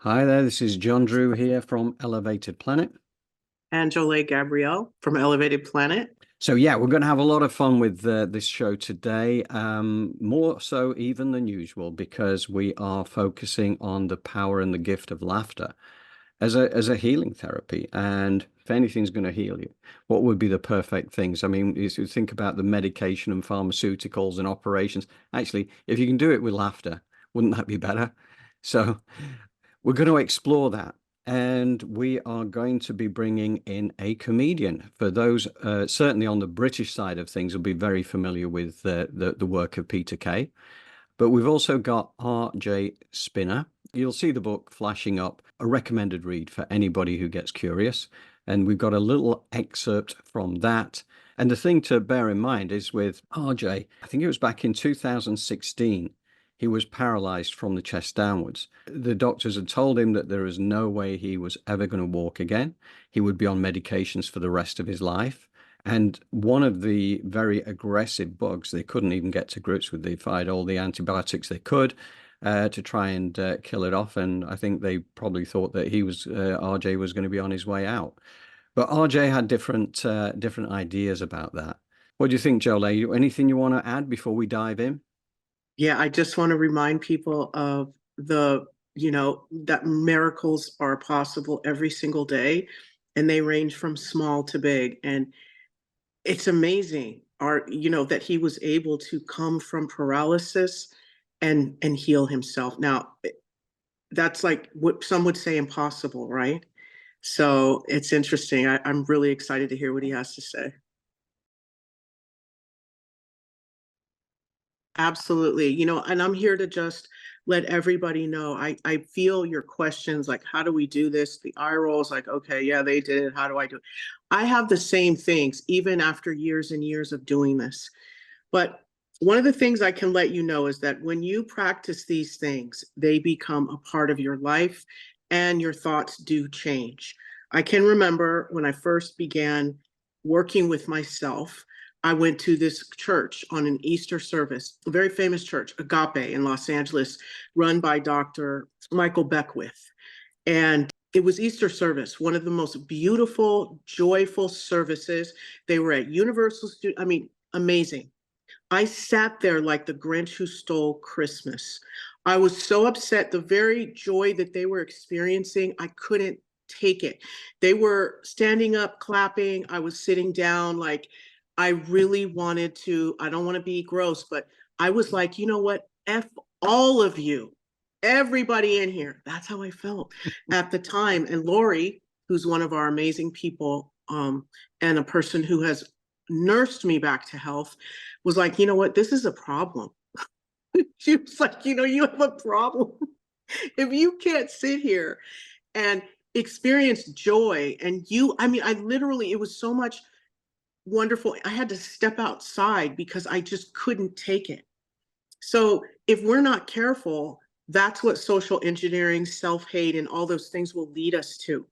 Hi there, this is John Drew here from Elevated Planet. And Jolé Gabrielle from Elevated Planet. So yeah, we're going to have a lot of fun with this show today, more so even than usual, because we are focusing on the power and the gift of laughter as a healing therapy. And if anything's going to heal you, what would be the perfect things? I mean, if you think about the medication and pharmaceuticals and operations, actually, if you can do it with laughter, wouldn't that be better? So we're going to explore that. And we are going to be bringing in a comedian. For those certainly on the British side of things, will be very familiar with the work of Peter Kay. But we've also got RJ Spina. You'll see the book flashing up, a recommended read for anybody who gets curious. And we've got a little excerpt from that. And the thing to bear in mind is with RJ, I think it was back in 2016, he was paralyzed from the chest downwards. The doctors had told him that there is no way he was ever going to walk again. He would be on medications for the rest of his life. And one of the very aggressive bugs, they couldn't even get to grips with. They tried all the antibiotics they could to try and kill it off. And I think they probably thought that RJ was going to be on his way out. But RJ had different ideas about that. What do you think, Jolé? Anything you want to add before we dive in? Yeah, I just want to remind people of that miracles are possible every single day, and they range from small to big. And it's amazing, that he was able to come from paralysis and heal himself. Now, that's like what some would say impossible, right? So it's interesting. I'm really excited to hear what he has to say. Absolutely. And I'm here to just let everybody know. I feel your questions like, how do we do this? The eye rolls like, okay, yeah, they did it. How do I do it? I have the same things, even after years and years of doing this. But one of the things I can let you know is that when you practice these things, they become a part of your life and your thoughts do change. I can remember when I first began working with myself, I went to this church on an Easter service, a very famous church, Agape in Los Angeles, run by Dr. Michael Beckwith. And it was Easter service, one of the most beautiful, joyful services. They were at Universal Studios. I mean, amazing. I sat there like the Grinch who stole Christmas. I was so upset. The very joy that they were experiencing, I couldn't take it. They were standing up, clapping. I was sitting down. Like, I really wanted to, I don't want to be gross, but I was like, you know what? F all of you, everybody in here. That's how I felt at the time. And Lori, who's one of our amazing people, and a person who has nursed me back to health, was like, you know what, this is a problem. She was like, you have a problem. If you can't sit here and experience joy, and I mean, I literally, it was so much wonderful. I had to step outside because I just couldn't take it. So if we're not careful, that's what social engineering, self-hate, and all those things will lead us to.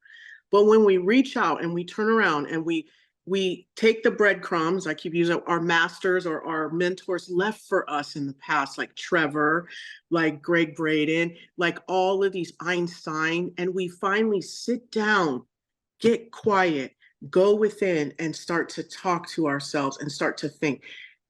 But when we reach out and we turn around and we take the breadcrumbs, I keep using our masters or our mentors left for us in the past, like Trevor, like Greg Braden, like all of these Einstein, and we finally sit down, get quiet, go within and start to talk to ourselves and start to think.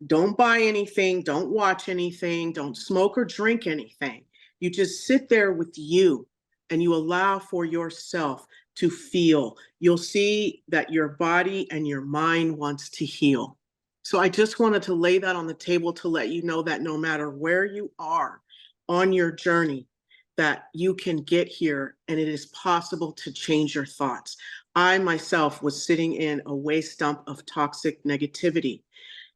Don't buy anything, don't watch anything, don't smoke or drink anything. You just sit there with you and you allow for yourself to feel. You'll see that your body and your mind wants to heal. So I just wanted to lay that on the table to let you know that no matter where you are on your journey, that you can get here and it is possible to change your thoughts. I myself was sitting in a waste dump of toxic negativity.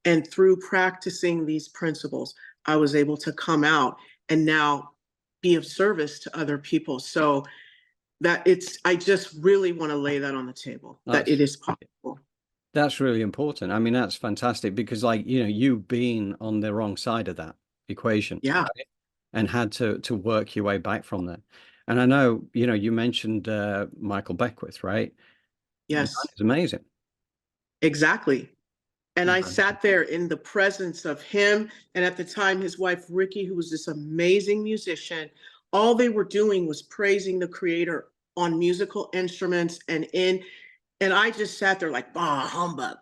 And through practicing these principles, I was able to come out and now be of service to other people. So I just really want to lay that on the table, that it is possible. That's really important. I mean, that's fantastic because, like, you've been on the wrong side of that equation, Yeah. right? And had to work your way back from there. And I know, you mentioned Michael Beckwith, right? The man Yes, is amazing. exactly. And I Yeah. sat there in the presence of him. And at the time, his wife, Ricky, who was this amazing musician, all they were doing was praising the creator on musical instruments and I just sat there like, bah, humbug,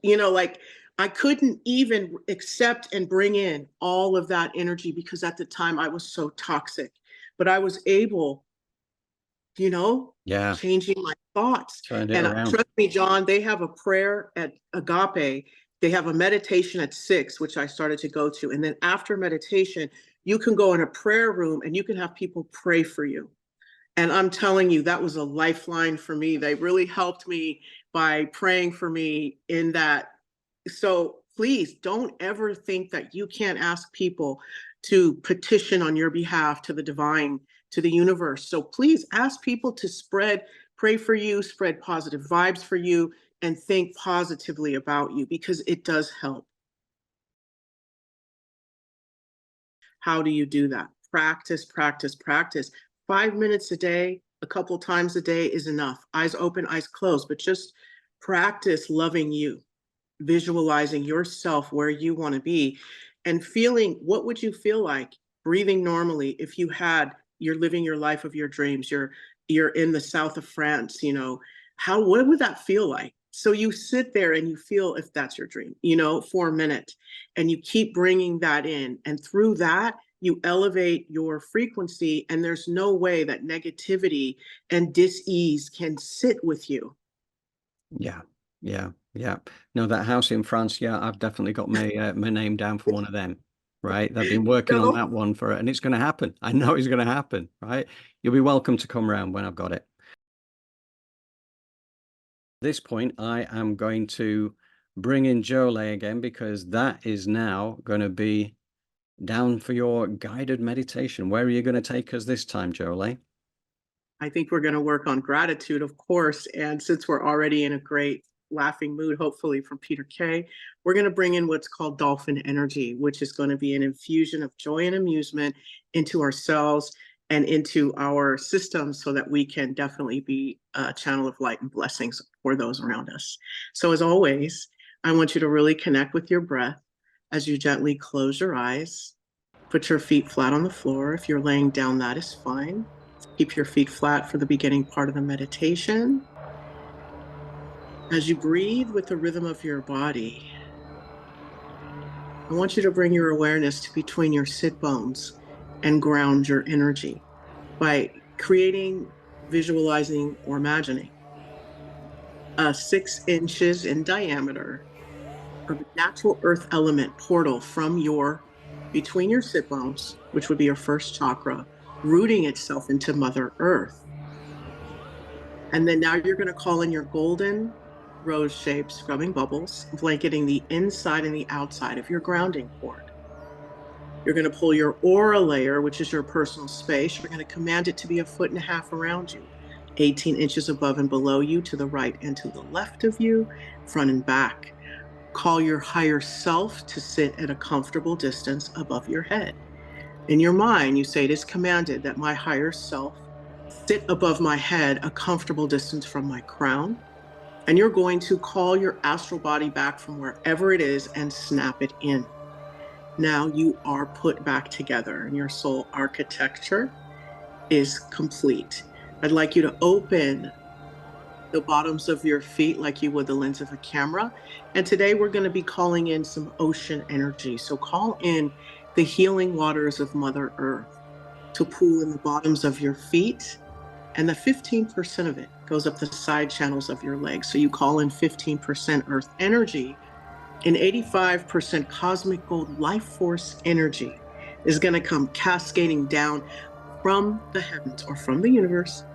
like I couldn't even accept and bring in all of that energy because at the time I was so toxic. But I was able, you know, Yeah. changing my thoughts. Turned it And around. trust me, John, they have a prayer at Agape. They have a meditation at 6, which I started to go to. And then after meditation, you can go in a prayer room and you can have people pray for you. And I'm telling you, that was a lifeline for me. They really helped me by praying for me in that. So please don't ever think that you can't ask people to petition on your behalf to the divine, to the universe. So please ask people to pray for you, spread positive vibes for you, and think positively about you because it does help. How do you do that? Practice, practice, practice. 5 minutes a day, a couple times a day is enough. Eyes open, eyes closed, but just practice loving you, visualizing yourself where you want to be and feeling what would you feel like breathing normally if you're living your life of your dreams. You're in the south of France, what would that feel like? So you sit there and you feel if that's your dream, for a minute, and you keep bringing that in. And through that, you elevate your frequency, and there's no way that negativity and dis-ease can sit with you. Yeah. Yeah. Yeah. No, that house in France. Yeah. I've definitely got my name down for one of them. Right. They've been working on So that one and it's going to happen. I know it's going to happen. Right. You'll be welcome to come around when I've got it. At this point, I am going to bring in Jolé again because that is now going to be down for your guided meditation. Where are you going to take us this time, Jolé? I think we're going to work on gratitude, of course. And since we're already in a great laughing mood, hopefully from Peter Kay, we're going to bring in what's called Dolphin energy, which is going to be an infusion of joy and amusement into ourselves and into our systems so that we can definitely be a channel of light and blessings for those around us. So as always, I want you to really connect with your breath as you gently close your eyes. Put your feet flat on the floor. If you're laying down, that is fine. Keep your feet flat for the beginning part of the meditation. As you breathe with the rhythm of your body, I want you to bring your awareness to between your sit bones and ground your energy by creating, visualizing, or imagining a 6 inches in diameter of natural earth element portal from between your sit bones, which would be your first chakra, rooting itself into Mother Earth. And then now you're going to call in your golden rose-shaped scrubbing bubbles, blanketing the inside and the outside of your grounding cord. You're going to pull your aura layer, which is your personal space. You're going to command it to be 1.5 feet around you, 18 inches above and below you, to the right and to the left of you, front and back. Call your higher self to sit at a comfortable distance above your head. In your mind, you say, it is commanded that my higher self sit above my head a comfortable distance from my crown. And you're going to call your astral body back from wherever it is and snap it in. Now you are put back together and your soul architecture is complete. I'd like you to open the bottoms of your feet like you would the lens of a camera. And today we're going to be calling in some ocean energy. So call in the healing waters of Mother Earth to pool in the bottoms of your feet. And the 15% of it goes up the side channels of your legs. So you call in 15% earth energy, and 85% cosmic gold life force energy is going to come cascading down from the heavens or from the universe.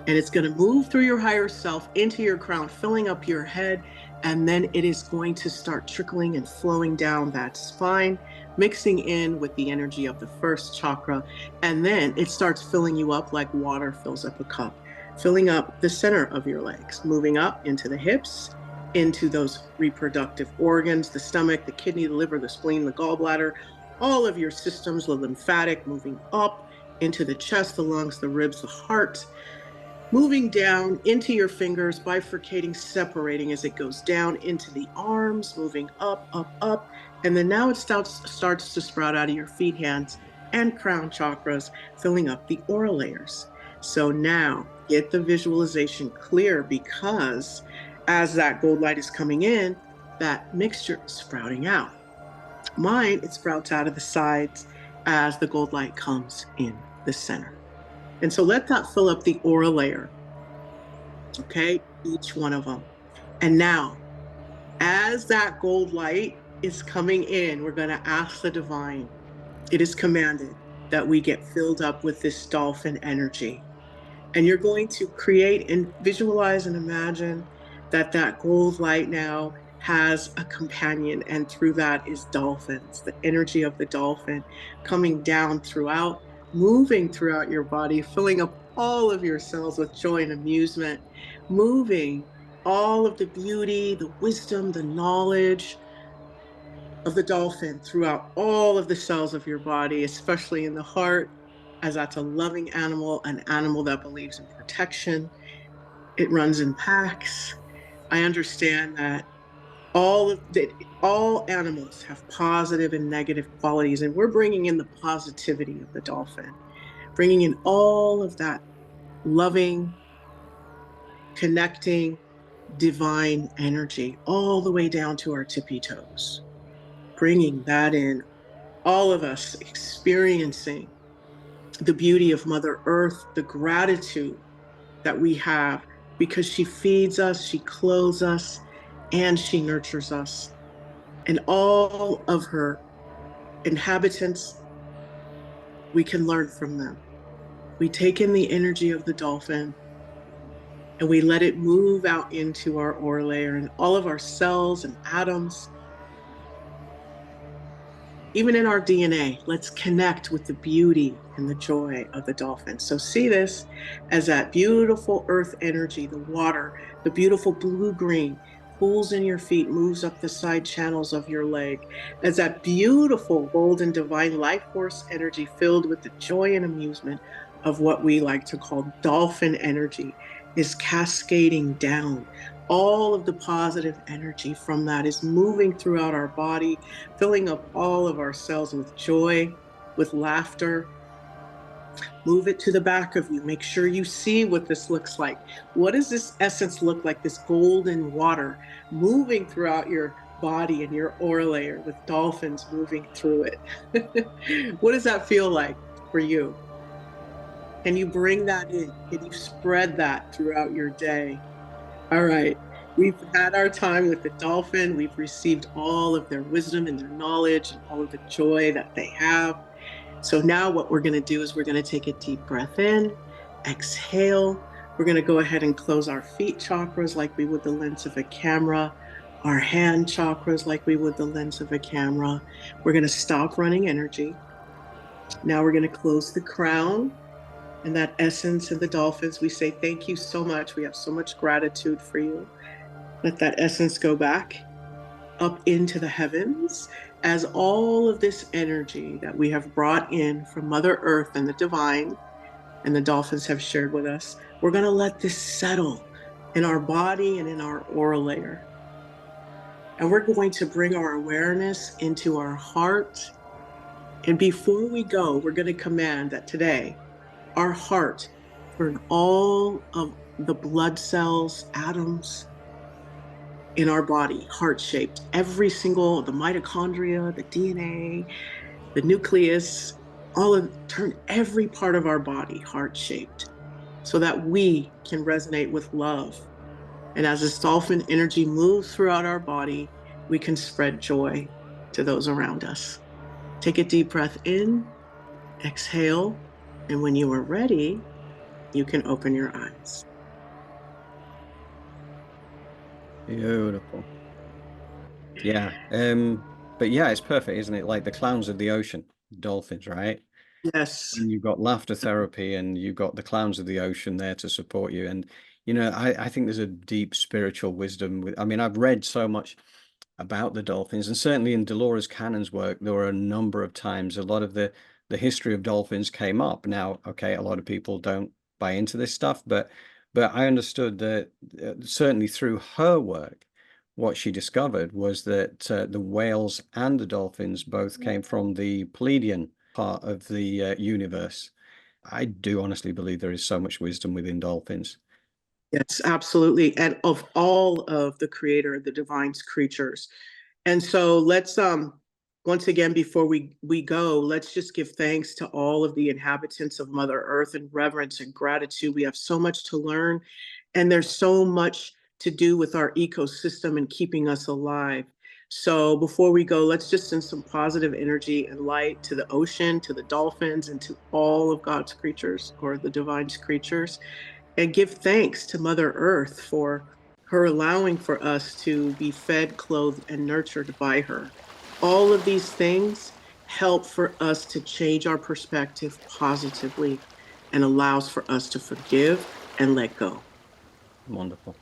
And it's going to move through your higher self into your crown, filling up your head. And then it is going to start trickling and flowing down that spine, mixing in with the energy of the first chakra. And then it starts filling you up like water fills up a cup, filling up the center of your legs, moving up into the hips, into those reproductive organs, the stomach, the kidney, the liver, the spleen, the gallbladder, all of your systems, the lymphatic, moving up into the chest, the lungs, the ribs, the heart, moving down into your fingers, bifurcating, separating as it goes down into the arms, moving up, up, up. And then now it starts to sprout out of your feet, hands, and crown chakras, filling up the aura layers. So now get the visualization clear, because as that gold light is coming in, that mixture is sprouting out. Mine, it sprouts out of the sides as the gold light comes in the center. And so let that fill up the aura layer, okay? Each one of them. And now, as that gold light is coming in, we're going to ask the divine. It is commanded that we get filled up with this dolphin energy. And you're going to create and visualize and imagine that that gold light now has a companion, and through that is dolphins, the energy of the dolphin coming down throughout, moving throughout your body, filling up all of your cells with joy and amusement, moving all of the beauty, the wisdom, the knowledge of the dolphin throughout all of the cells of your body, especially in the heart, as that's a loving animal, an animal that believes in protection. It runs in packs. I understand that all animals have positive and negative qualities, and we're bringing in the positivity of the dolphin, bringing in all of that loving, connecting, divine energy all the way down to our tippy toes, bringing that in, all of us experiencing the beauty of Mother Earth, the gratitude that we have, because she feeds us, she clothes us, and she nurtures us. And all of her inhabitants, we can learn from them. We take in the energy of the dolphin and we let it move out into our aura layer and all of our cells and atoms. Even in our DNA, let's connect with the beauty and the joy of the dolphin. So see this as that beautiful earth energy, the water, the beautiful blue-green pools in your feet, moves up the side channels of your leg, as that beautiful golden divine life force energy filled with the joy and amusement of what we like to call dolphin energy is cascading down. All of the positive energy from that is moving throughout our body, filling up all of our cells with joy, with laughter. Move it to the back of you. Make sure you see what this looks like. What does this essence look like? This golden water moving throughout your body and your aura layer with dolphins moving through it. What does that feel like for you? Can you bring that in? Can you spread that throughout your day? All right. We've had our time with the dolphin. We've received all of their wisdom and their knowledge and all of the joy that they have. So now what we're going to do is we're going to take a deep breath in, exhale. We're going to go ahead and close our feet chakras like we would the lens of a camera, our hand chakras like we would the lens of a camera. We're going to stop running energy. Now we're going to close the crown and that essence of the dolphins. We say, thank you so much. We have so much gratitude for you. Let that essence go back up into the heavens as all of this energy that we have brought in from Mother Earth and the divine and the dolphins have shared with us. We're going to let this settle in our body and in our aura layer. And we're going to bring our awareness into our heart. And before we go, we're going to command that today, our heart, turn all of the blood cells, atoms, in our body, heart-shaped. Every single, the mitochondria, the DNA, the nucleus, turn every part of our body heart-shaped so that we can resonate with love. And as this dolphin energy moves throughout our body, we can spread joy to those around us. Take a deep breath in, exhale, and when you are ready, you can open your eyes. Beautiful. Yeah. But yeah, it's perfect, isn't it? Like the clowns of the ocean, dolphins, right? Yes. And you've got laughter therapy and you've got the clowns of the ocean there to support you. And, I think there's a deep spiritual wisdom with, I mean, I've read so much about the dolphins, and certainly in Dolores Cannon's work, there were a number of times a lot of the history of dolphins came up. Now, okay, a lot of people don't buy into this stuff, but I understood that certainly through her work, what she discovered was that the whales and the dolphins both came from the Pleiadian part of the universe. I do honestly believe there is so much wisdom within dolphins. Yes, absolutely. And of all of the creator, the divine's creatures. And so let's once again before we go, let's just give thanks to all of the inhabitants of Mother Earth and reverence and gratitude. We have so much to learn, and there's so much to do with our ecosystem and keeping us alive. So before we go, let's just send some positive energy and light to the ocean, to the dolphins, and to all of God's creatures or the divine's creatures, and give thanks to Mother Earth for her allowing for us to be fed, clothed, and nurtured by her. All of these things help for us to change our perspective positively and allows for us to forgive and let go. Wonderful.